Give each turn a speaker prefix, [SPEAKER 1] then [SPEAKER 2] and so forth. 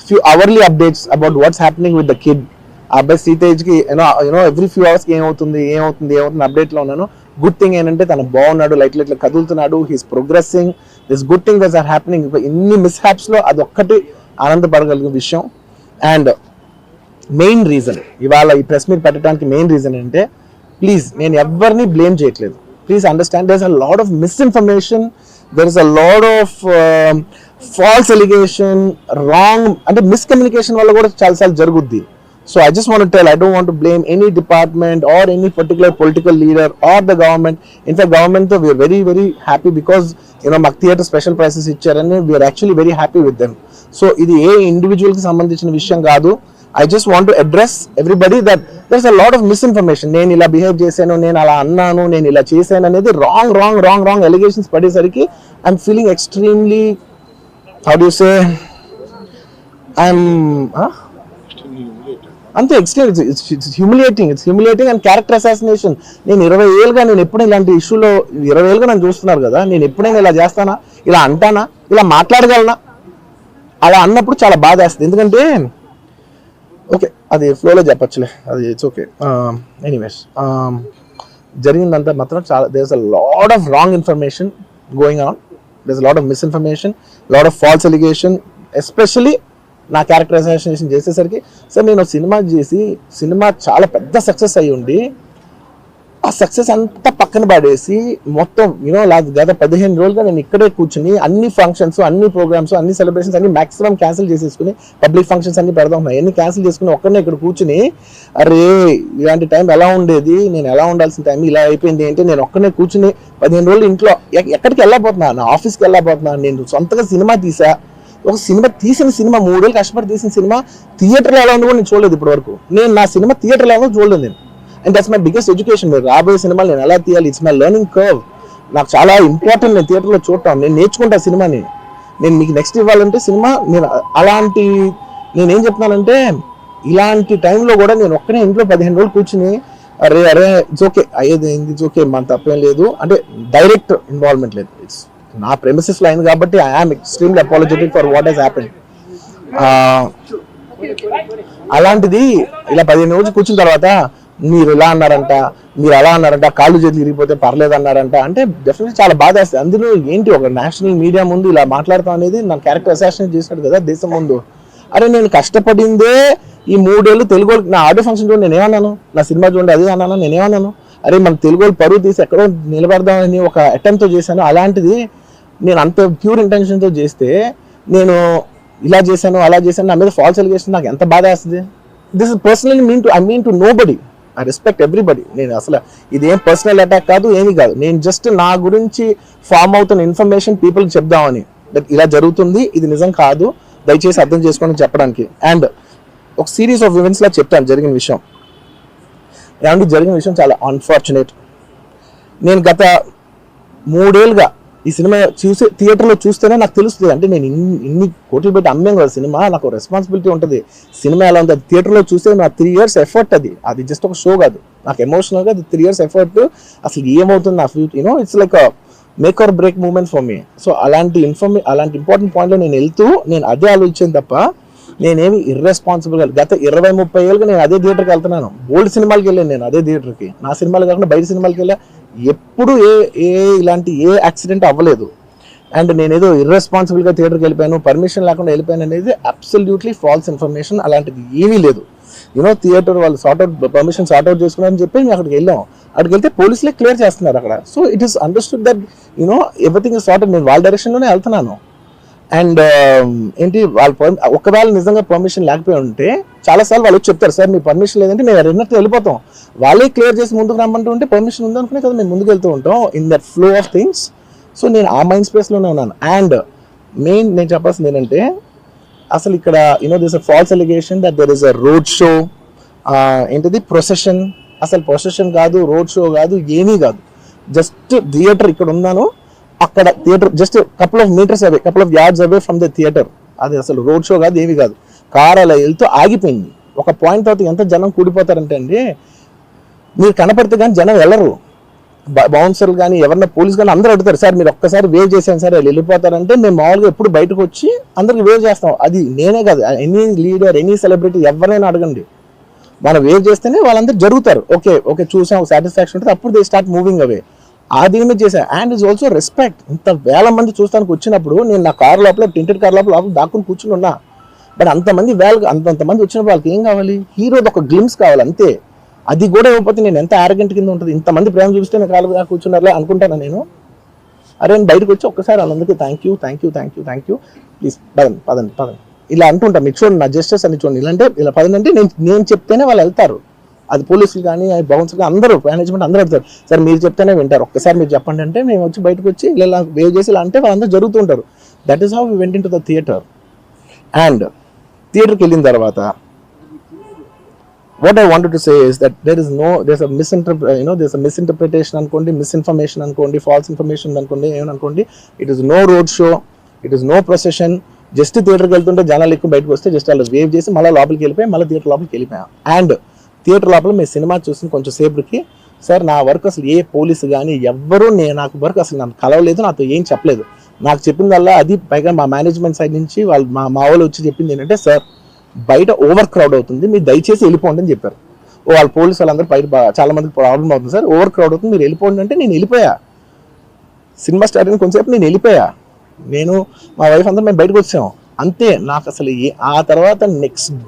[SPEAKER 1] few hourly updates about what's happening with the kid. ఆ అబ్బాయి సీతేజ్కి you know every few అవర్స్కి ఏమవుతుంది అప్డేట్లో ఉన్నాను. గుడ్ థింగ్ ఏంటంటే తను బాగున్నాడు, లైట్ కదులుతున్నాడు, he's progressing, this good thing that's are happening. ఇన్ని మిస్ హ్యాప్స్లో అదొక్కటి ఆనందపడగలిగిన విషయం. అండ్ మెయిన్ రీజన్ ఇవాళ ఈ ప్రెస్ మీట్ పెట్టడానికి మెయిన్ రీజన్ అంటే, ప్లీజ్ నేను ఎవరిని బ్లేమ్ చేయట్లేదు, please understand there is a lot of misinformation, there is a lot of false allegation, wrong అంటే మిస్కమ్యూనికేషన్ వల్ల కూడా చాలాసార్లు జరుగుద్ది. So I just want to tell, I don't want to blame any department or any particular political leader or the government. In fact, government though, we are very, very happy because, మాకు theatre special prices ఇచ్చారని we are actually very happy with them. So ఇది ఏ individual కి సంబంధించిన విషయం కాదు. I just want to address everybody that there's a lot of misinformation. నేను ఇలా behave చేశాను, నేను అలా అన్నాను, నేను ఇలా చేశాను అనేది wrong allegations పడేసరికి I'm feeling extremely, how do you say, అంతే extreme, it's humiliating and character assassination. నేను 20 ఏళ్ళుగా నేను ఎప్పుడు ఇలాంటి ఇష్యూలో 20 ఏళ్ళుగా నన్ను చూస్తున్నారు కదా, నేను ఎప్పుడైనా ఇలా చేస్తానా, ఇలా అంటానా, ఇలా మాట్లాడగలనా? అలా అన్నప్పుడు చాలా బాధ వేస్తుంది. ఎందుకంటే ఓకే అది ఫ్లోలో చెప్పచ్చులే, అది ఇట్స్ ఓకే. ఎనీవేస్ జరిగిందంతా మాత్రం చాలా, there is a lot of wrong information going on, there is a lot of misinformation, lot of false allegation, especially నా క్యారెక్టర్ అసాసినేషన్ చేసేసరికి. సార్ నేను సినిమా చేసి సినిమా చాలా పెద్ద సక్సెస్ అయ్యి ఉండి ఆ సక్సెస్ అంతా పక్కన పడేసి మొత్తం గత 15 రోజులుగా నేను ఇక్కడే కూర్చుని అన్ని ఫంక్షన్స్, అన్ని ప్రోగ్రామ్స్, అన్ని సెలబ్రేషన్స్ అన్ని మాక్సిమం క్యాన్సిల్ చేసేసుకుని, పబ్లిక్ ఫంక్షన్స్ అన్ని పెడదాం అన్ని క్యాన్సిల్ చేసుకుని ఒక్కడనే ఇక్కడ కూర్చుని, అరే ఇలాంటి టైం ఎలా ఉండేది, నేను ఎలా ఉండాల్సిన టైం ఇలా అయిపోయింది ఏంటి, నేను ఒక్కనే కూర్చుని 15 రోజులు ఇంట్లో ఎక్కడికి వెళ్ళబోతున్నా, నా ఆఫీస్కి వెళ్ళబోతున్నా, నేను సొంతగా సినిమా తీసా. ఒక తీసిన సినిమా 3 ఏళ్ళు కష్టపడి తీసిన సినిమా థియేటర్లో ఎలా ఉందో కూడా నేను చూడలేదు ఇప్పటి వరకు. నేను నా సినిమా థియేటర్లో ఎలా చూడలేదు నేను. And that's my biggest education. మీరు రాబోయే సినిమాలు నేను ఎలా తీయాలి, ఇట్స్ మై లెర్నింగ్ కర్వ్. నాకు చాలా ఇంపార్టెంట్ నేను థియేటర్లో చూడటం, నేను నేర్చుకుంటా సినిమాని. నేను మీకు నెక్స్ట్ ఇవ్వాలంటే సినిమా, నేను అలాంటి, నేనేం చెప్తున్నానంటే ఇలాంటి టైంలో కూడా నేను ఒక్కనే ఇంట్లో 15 రోజులు కూర్చుని అరే ఇట్స్ ఓకే అయ్యేది ఇట్స్ ఓకే, మన తప్పేం లేదు అంటే డైరెక్ట్ ఇన్వాల్వ్మెంట్ లేదు. ఇట్స్ నా ప్రెమిసెస్లో అయింది కాబట్టి I am extremely apologetic for what has happened. అలాంటిది ఇలా 15 రోజులు కూర్చున్న తర్వాత మీరు ఇలా అన్నారంట, మీరు అలా అన్నారంట, కాళ్ళు చేతులు ఇరిగిపోతే పర్లేదు అన్నారంట అంటే డెఫినెట్లీ చాలా బాధ వేస్తుంది. అందులో ఏంటి, ఒక నేషనల్ మీడియా ముందు ఇలా మాట్లాడతాం అనేది నా క్యారెక్టర్ అసాసినేట్ చేసినట్టు కదా దేశం ముందు. అరే నేను కష్టపడిందే ఈ 3 ఏళ్ళు తెలుగు, నా ఆడియో ఫంక్షన్ చూడండి నేనేమన్నాను, నా సినిమా చూడండి అది అన్నాను, నేనేమన్నాను, అరే మన తెలుగు వాళ్ళు పరువు తీసి ఎక్కడో నిలబెడదామని ఒక అటెంప్ట్తో చేశాను. అలాంటిది నేను అంత ప్యూర్ ఇంటెన్షన్తో చేస్తే నేను ఇలా చేశాను అలా చేశాను, నా మీద ఫాల్స్ ఎలిగేషన్, నాకు ఎంత బాధ వేస్తుంది. This is personally I mean to nobody, I respect everybody. నేను అసలు ఇదేం పర్సనల్ అటాక్ కాదు, ఏమీ కాదు. నేను జస్ట్ నా గురించి ఫామ్ అవుతున్న ఇన్ఫర్మేషన్ పీపుల్కి చెప్దామని, దట్ ఇలా జరుగుతుంది, ఇది నిజం కాదు, దయచేసి అర్థం చేసుకోండి చెప్పడానికి. అండ్ ఒక సిరీస్ ఆఫ్ ఈవెంట్స్ లా చెప్తాను జరిగిన విషయం. ఏమంటే జరిగిన విషయం చాలా అన్ఫార్చునేట్. నేను గత 3 ఏళ్ళుగా ఈ సినిమా థియేటర్లో చూస్తేనే నాకు తెలుస్తుంది. అంటే నేను ఇన్ని కోట్లు పెట్టి అమ్మాం కదా సినిమా, నాకు రెస్పాన్సిబిలిటీ ఉంటుంది. సినిమా ఎలా ఉంది అది థియేటర్లో చూస్తే నా 3 years ఎఫర్ట్, అది జస్ట్ ఒక షో కాదు, నాకు ఎమోషనల్గా అది 3 years ఎఫర్ట్. అసలు ఏమవుతుంది నా future, it's like make or break moment for me. So అలాంటి ఇంపార్టెంట్ పాయింట్లో నేను వెళ్తూ నేను అదే ఆలోచించాను తప్ప నేనేమి ఇర్రెస్పాన్సిబుల్గా గత 20-30 ఏళ్ళుగా నేను అదే థియేటర్కి వెళ్తున్నాను. ఓల్డ్ సినిమాలకి వెళ్ళాను నేను అదే థియేటర్కి, నా సినిమాలు కాకుండా బయట సినిమాలకి వెళ్ళా. ఎప్పుడు ఇలాంటి యాక్సిడెంట్ అవ్వలేదు. అండ్ నేనేదో ఇర్రెస్పాన్సిబుల్గా థియేటర్కి వెళ్ళిపోయాను, పర్మిషన్ లేకుండా వెళ్ళిపోయాను అనేది అబ్సల్యూట్లీ ఫాల్స్ ఇన్ఫర్మేషన్. అలాంటిది ఏమీ లేదు. థియేటర్ వాళ్ళు పర్మిషన్ సార్ట్అవుట్ చేసుకున్నారని చెప్పి మేము అక్కడికి వెళ్ళాం. అక్కడికి వెళ్తే పోలీసులే క్లియర్ చేస్తున్నారు అక్కడ. So it is understood that everything is sorted. నేను వాళ్ళ డైరెక్షన్లోనే వెళ్తున్నాను. అండ్ ఏంటి వాళ్ళు ఒకవేళ నిజంగా పర్మిషన్ లేకపోయి ఉంటే చాలాసార్లు వాళ్ళు చెప్తారు, సార్ మీ పర్మిషన్ లేదంటే మేము రెండుతో వెళ్ళిపోతాం, వాళ్ళే క్లియర్ చేసి ముందుకు రమ్మంటూ ఉంటే పర్మిషన్ ఉందనుకునే కదా మేము ముందుకు వెళ్తూ ఉంటాం in that flow of things. So నేను ఆ మైండ్ స్పేస్లోనే ఉన్నాను. అండ్ మెయిన్ నేను చెప్పాల్సింది ఏంటంటే అసలు ఇక్కడ this a false allegation that there is a road show, ఏంటిది ప్రొసెషన్. అసలు ప్రొసెషన్ కాదు, రోడ్ షో కాదు, ఏమీ కాదు. జస్ట్ థియేటర్ ఇక్కడ ఉన్నాను, అక్కడ theatre just couple of yards away from the theatre. అది అసలు రోడ్ షో కాదు, ఏమీ కాదు. కార్ అలా వెళ్తూ ఆగిపోయింది. ఒక పాయింట్ తర్వాత ఎంత జనం కూడిపోతారంటే అండి, మీరు కనపడితే కానీ జనం వెళ్ళరు. బౌన్సర్లు కానీ ఎవరన్నా పోలీస్ కానీ అందరూ అడుగుతారు, సార్ మీరు ఒక్కసారి వేవ్ చేసాను సార్ వాళ్ళు వెళ్ళిపోతారంటే మేము మామూలుగా ఎప్పుడు బయటకు వచ్చి అందరికి వేవ్ చేస్తాం. అది నేనే కాదు, ఎనీ లీడర్ ఎనీ సెలబ్రిటీ ఎవరైనా అడగండి, మనం వేవ్ చేస్తేనే వాళ్ళందరూ జరుగుతారు. ఓకే ఓకే చూసాం సాటిస్ఫాక్షన్ ఉంటుంది, అప్పుడు దే స్టార్ట్ మూవింగ్ అవే. ఆ దీని మీద చేశాను. And is also respect. ఇంత వేల మంది చూస్తానికి వచ్చినప్పుడు నేను నా కార్ లోపల టింటెడ్ కార్ లోపల దాక్కుని కూర్చుని ఉన్నా. బట్ అంతమంది అంతమంది వచ్చినప్పుడు వాళ్ళకి ఏం కావాలి, హీరోది ఒక గ్లిమ్స్ కావాలి అంతే. అది కూడా ఇవ్వకపోతే నేను ఎంత ఆరగెంట్ కింద ఉంటుంది. ఇంతమంది ప్రేమ చూపిస్తే నేను కాలు కూర్చున్నారులే అనుకుంటాను నేను. అరే నేను బయటకు వచ్చి ఒక్కసారి వాళ్ళందరికీ థ్యాంక్ యూ ప్లీజ్ పదండి ఇలా అంటుంటా. మీకు చూడండి నా జస్టిస్ అని చూడండి, ఇలాంటే ఇలా పదండి అంటే నేను చెప్తేనే వాళ్ళు వెళ్తారు. అది పోలీసులు కానీ బౌన్సర్ కానీ అందరూ మేనేజ్మెంట్ అందరూ వెళ్తారు. సార్ మీరు చెప్తేనే వింటారు, ఒక్కసారి మీరు చెప్పండి అంటే మేము వచ్చి బయటకు వచ్చి ఇలా వేవ్ చేసి ఇలా అంటే వాళ్ళందరూ జరుగుతుంటారు. That is how we went in to the theatre. And థియేటర్కి వెళ్ళిన తర్వాత what I wanted to say is that there's a misinterpretation అనుకోండి, misinformation అనుకోండి, false information అనుకోండి, ఏమనుకోండి. It is no road show, it is no procession. Just థియేటర్కి వెళ్తుంటే జనాలు ఎక్కువ బయటకు వస్తే జస్ట్ వాళ్ళు వేవ్ చేసి మళ్ళీ లోపలికి వెళ్ళిపోయి మళ్ళీ థియేటర్ లోపలికి వెళ్ళిపోయాం. అండ్ థియేటర్ లోపల మేము సినిమా చూసిన కొంచెం సేపటికి సార్ నా వర్క్ అసలు ఏ పోలీసు కానీ ఎవ్వరూ నాకు వర్క్ అసలు నాకు కలవలేదు, నాతో ఏం చెప్పలేదు. నాకు చెప్పిందల్లా అది పైగా మా మేనేజ్మెంట్ సైడ్ నుంచి వాళ్ళు మా వాళ్ళు వచ్చి చెప్పింది ఏంటంటే, సార్ బయట ఓవర్ క్రౌడ్ అవుతుంది, మీరు దయచేసి వెళ్ళిపోండి అని చెప్పారు. వాళ్ళ పోలీసు వాళ్ళందరూ బయట చాలా మందికి ప్రాబ్లం అవుతుంది సార్, ఓవర్ క్రౌడ్ అవుతుంది, మీరు వెళ్ళిపోండి అంటే నేను వెళ్ళిపోయా. సినిమా స్టార్ట్ అయిన కొంచెంసేపు నేను వెళ్ళిపోయా. నేను మా వైఫ్ అందరూ మేము బయటకు వచ్చాము అంతే. నాకు అసలు ఆ తర్వాత నెక్స్ట్ డే